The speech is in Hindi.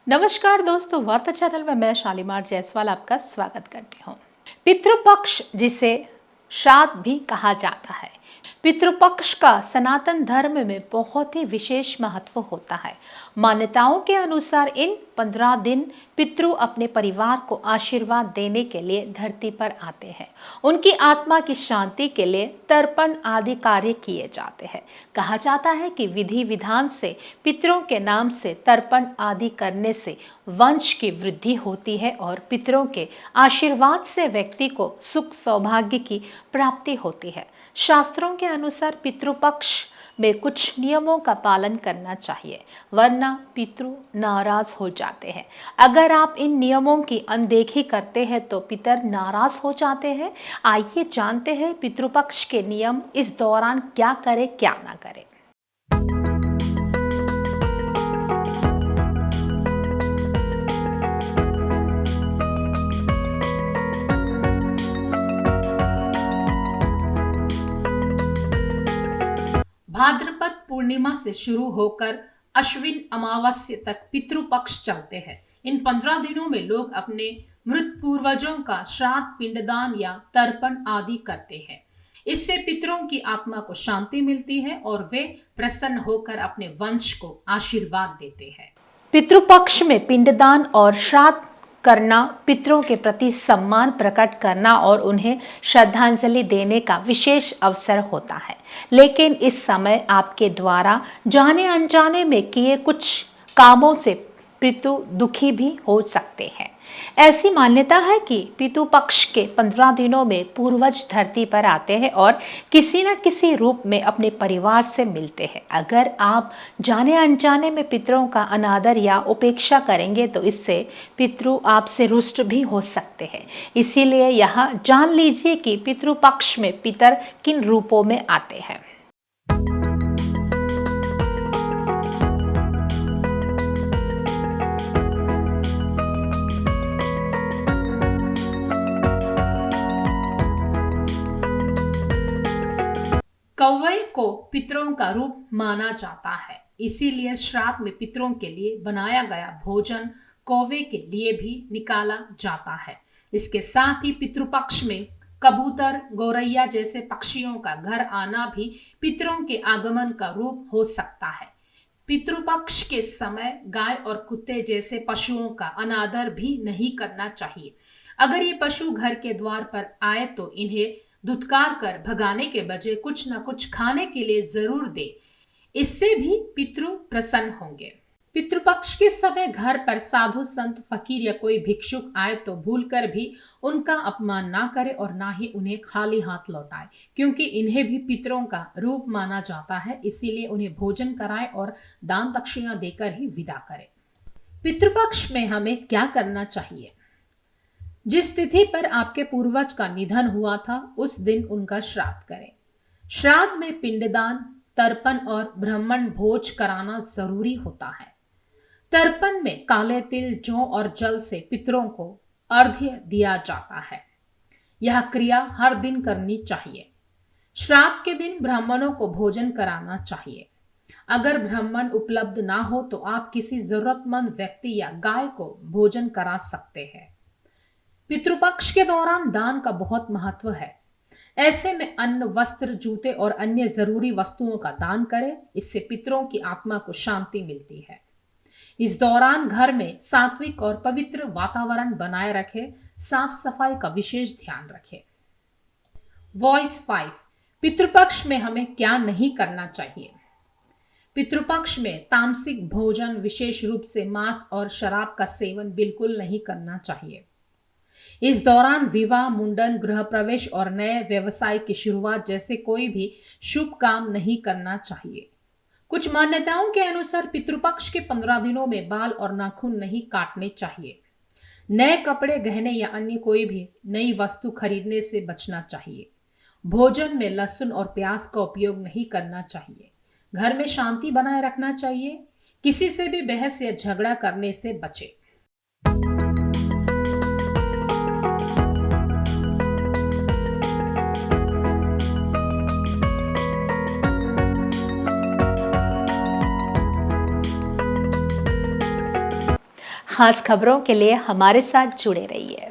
नमस्कार दोस्तों, वार्ता चैनल में मैं शालीमार जायसवाल आपका स्वागत करती हूँ। पितृपक्ष, जिसे श्राद्ध भी कहा जाता है, पितृपक्ष का सनातन धर्म में बहुत ही विशेष महत्व होता है। मान्यताओं के अनुसार इन 15 दिन पितृ अपने परिवार को आशीर्वाद देने के लिए धरती पर आते हैं। उनकी आत्मा की शांति के लिए तर्पण आदि कार्य किए जाते हैं। कहा जाता है कि विधि विधान से पितरों के नाम से तर्पण आदि करने से वंश की वृद्धि होती है और पितरों के आशीर्वाद से व्यक्ति को सुख सौभाग्य की प्राप्ति होती है। शास्त्रों के अनुसार पितृपक्ष में कुछ नियमों का पालन करना चाहिए, वरना पितृ नाराज हो जाते हैं। अगर आप इन नियमों की अनदेखी करते हैं तो पितर नाराज हो जाते हैं। आइए जानते हैं पितृपक्ष के नियम, इस दौरान क्या करें क्या ना करें। भाद्रपद पूर्णिमा से शुरू होकर अश्विन अमावस्या तक पितृपक्ष चलते हैं। इन 15 दिनों में लोग अपने मृत पूर्वजों का श्राद्ध, पिंडदान या तर्पण आदि करते हैं। इससे पितरों की आत्मा को शांति मिलती है और वे प्रसन्न होकर अपने वंश को आशीर्वाद देते हैं। पितृपक्ष में पिंडदान और श्राद्ध करना पितरों के प्रति सम्मान प्रकट करना और उन्हें श्रद्धांजलि देने का विशेष अवसर होता है। लेकिन इस समय आपके द्वारा जाने अनजाने में किए कुछ कामों से पितृ दुखी भी हो सकते हैं। ऐसी मान्यता है कि पितृपक्ष के 15 दिनों में पूर्वज धरती पर आते हैं और किसी न किसी रूप में अपने परिवार से मिलते हैं। अगर आप जाने अनजाने में पितरों का अनादर या उपेक्षा करेंगे तो इससे पितृ आपसे रुष्ट भी हो सकते हैं। इसीलिए यहाँ जान लीजिए कि पितृपक्ष में पितर किन रूपों में आते हैं। कौवे को पितरों का रूप माना जाता है, इसीलिए श्राद्ध में पितरों के लिए बनाया गया भोजन कौवे के लिए भी निकाला जाता है। इसके साथ ही पितृपक्ष में कबूतर, गौरैया जैसे पक्षियों का घर आना भी पितरों के आगमन का रूप हो सकता है। पितृपक्ष के समय गाय और कुत्ते जैसे पशुओं का अनादर भी नहीं करना चाहिए। अगर ये पशु घर के द्वार पर आए तो इन्हें धुतकार कर भगाने के बजाय कुछ न कुछ खाने के लिए जरूर दे। इससे भी पितृ प्रसन्न होंगे। पितृपक्ष के समय घर पर साधु संत, फकीर या कोई भिक्षुक आए तो भूलकर भी उनका अपमान ना करे और ना ही उन्हें खाली हाथ लौटाए, क्योंकि इन्हें भी पितरों का रूप माना जाता है। इसीलिए उन्हें भोजन कराए और दान दक्षिणा देकर ही विदा करे। पितृपक्ष में हमें क्या करना चाहिए? जिस तिथि पर आपके पूर्वज का निधन हुआ था उस दिन उनका श्राद्ध करें। श्राद्ध में पिंडदान, तर्पण और ब्राह्मण भोज कराना जरूरी होता है। तर्पण में काले तिल, जौ और जल से पितरों को अर्घ्य दिया जाता है। यह क्रिया हर दिन करनी चाहिए। श्राद्ध के दिन ब्राह्मणों को भोजन कराना चाहिए। अगर ब्राह्मण उपलब्ध ना हो तो आप किसी जरूरतमंद व्यक्ति या गाय को भोजन करा सकते हैं। पितृपक्ष के दौरान दान का बहुत महत्व है। ऐसे में अन्न, वस्त्र, जूते और अन्य जरूरी वस्तुओं का दान करें। इससे पितरों की आत्मा को शांति मिलती है। इस दौरान घर में सात्विक और पवित्र वातावरण बनाए रखें। साफ सफाई का विशेष ध्यान रखें। वॉइस 5। पितृपक्ष में हमें क्या नहीं करना चाहिए? पितृपक्ष में तामसिक भोजन, विशेष रूप से मांस और शराब का सेवन बिल्कुल नहीं करना चाहिए। इस दौरान विवाह, मुंडन, गृह प्रवेश और नए व्यवसाय की शुरुआत जैसे कोई भी शुभ काम नहीं करना चाहिए। कुछ मान्यताओं के अनुसार पितृपक्ष के 15 दिनों में बाल और नाखून नहीं काटने चाहिए। नए कपड़े, गहने या अन्य कोई भी नई वस्तु खरीदने से बचना चाहिए। भोजन में लहसुन और प्याज का उपयोग नहीं करना चाहिए। घर में शांति बनाए रखना चाहिए। किसी से भी बहस या झगड़ा करने से बचें। खास खबरों के लिए हमारे साथ जुड़े रहिए।